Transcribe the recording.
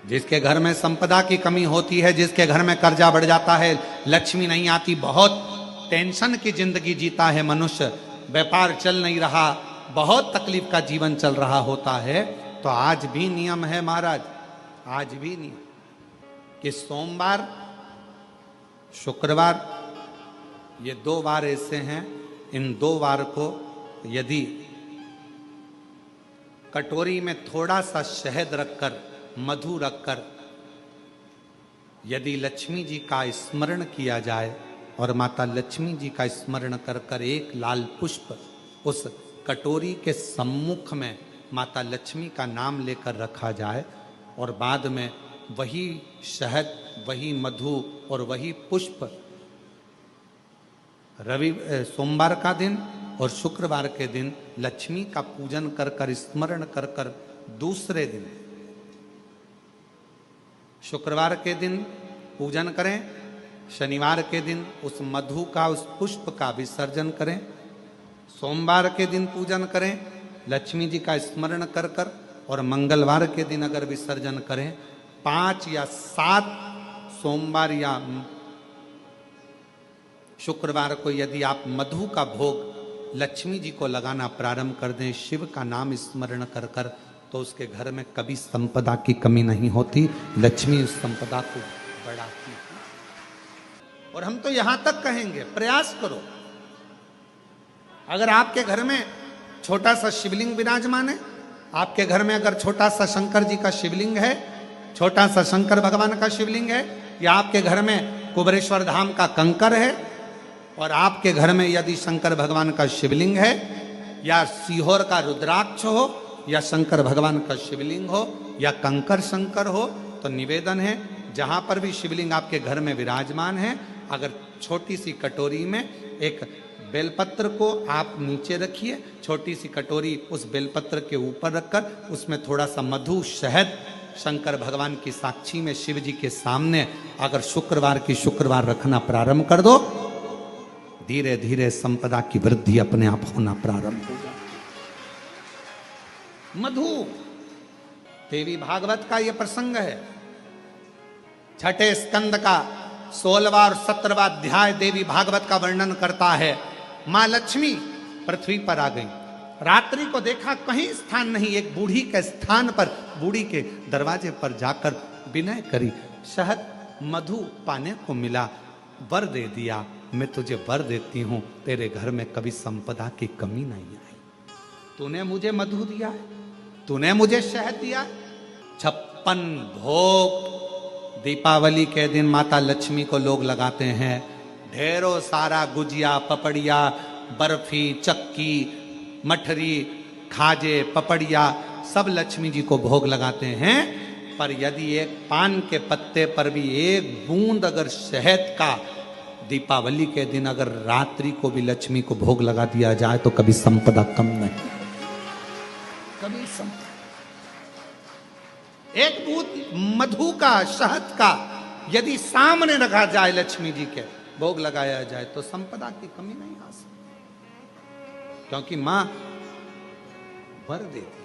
जिसके घर में संपदा की कमी होती है, जिसके घर में कर्जा बढ़ जाता है, लक्ष्मी नहीं आती, बहुत टेंशन की जिंदगी जीता है मनुष्य, व्यापार चल नहीं रहा, बहुत तकलीफ का जीवन चल रहा होता है, तो आज भी नियम है महाराज, आज भी नियम कि सोमवार शुक्रवार ये 2 वार ऐसे हैं, इन 2 वार को यदि कटोरी में थोड़ा सा शहद रखकर, मधु रखकर यदि लक्ष्मी जी का स्मरण किया जाए और माता लक्ष्मी जी का स्मरण कर कर एक लाल पुष्प उस कटोरी के सम्मुख में माता लक्ष्मी का नाम लेकर रखा जाए और बाद में वही शहद, वही मधु और वही पुष्प सोमवार का दिन और शुक्रवार के दिन लक्ष्मी का पूजन कर कर, स्मरण कर कर, दूसरे दिन शुक्रवार के दिन पूजन करें, शनिवार के दिन उस मधु का, उस पुष्प का विसर्जन करें, सोमवार के दिन पूजन करें लक्ष्मी जी का स्मरण कर कर, और मंगलवार के दिन अगर विसर्जन करें, 5 या 7 सोमवार या शुक्रवार को यदि आप मधु का भोग लक्ष्मी जी को लगाना प्रारंभ कर दें, शिव का नाम स्मरण कर कर, तो उसके घर में कभी संपदा की कमी नहीं होती, लक्ष्मी उस संपदा को बढ़ाती है। और हम तो यहां तक कहेंगे, प्रयास करो, अगर आपके घर में छोटा सा शिवलिंग विराजमान है, आपके घर में अगर छोटा सा शंकर जी का शिवलिंग है, छोटा सा शंकर भगवान का शिवलिंग है, या आपके घर में कुबेरेश्वर धाम का कंकर है, और आपके घर में यदि शंकर भगवान का शिवलिंग है, या सीहोर का रुद्राक्ष हो, या शंकर भगवान का शिवलिंग हो, या कंकर शंकर हो, तो निवेदन है जहां पर भी शिवलिंग आपके घर में विराजमान है, अगर छोटी सी कटोरी में एक बेलपत्र को आप नीचे रखिए, छोटी सी कटोरी उस बेलपत्र के ऊपर रखकर उसमें थोड़ा सा मधु, शहद, शंकर भगवान की साक्षी में शिव जी के सामने अगर शुक्रवार की शुक्रवार रखना प्रारंभ कर दो, धीरे धीरे संपदा की वृद्धि अपने आप होना प्रारंभ हो जाए। मधु, देवी भागवत का यह प्रसंग है, 6ठे स्कंद का 16वां और 17वां अध्याय देवी भागवत का वर्णन करता है। मां लक्ष्मी पृथ्वी पर आ गई, रात्रि को देखा कहीं स्थान नहीं, एक बूढ़ी के स्थान पर, बूढ़ी के दरवाजे पर जाकर विनय करी, शहद मधु पाने को मिला, वर दे दिया, मैं तुझे वर देती हूं, तेरे घर में कभी संपदा की कमी नहीं आई। तूने मुझे मधु दिया है, तूने मुझे शहद दिया है। 56 भोग दीपावली के दिन माता लक्ष्मी को लोग लगाते हैं, ढेरों सारा गुजिया, पपड़िया, बर्फी, चक्की, मठरी, खाजे, पपड़िया सब लक्ष्मी जी को भोग लगाते हैं। पर यदि एक पान के पत्ते पर भी एक बूंद अगर शहद का दीपावली के दिन अगर रात्रि को भी लक्ष्मी को भोग लगा दिया जाए तो कभी संपदा कम नहीं, कभी संपदा। एक बूंद मधु का, शहद का यदि सामने रखा जाए, लक्ष्मी जी के भोग लगाया जाए, तो संपदा की कमी नहीं आ सकती, क्योंकि मां वर देती।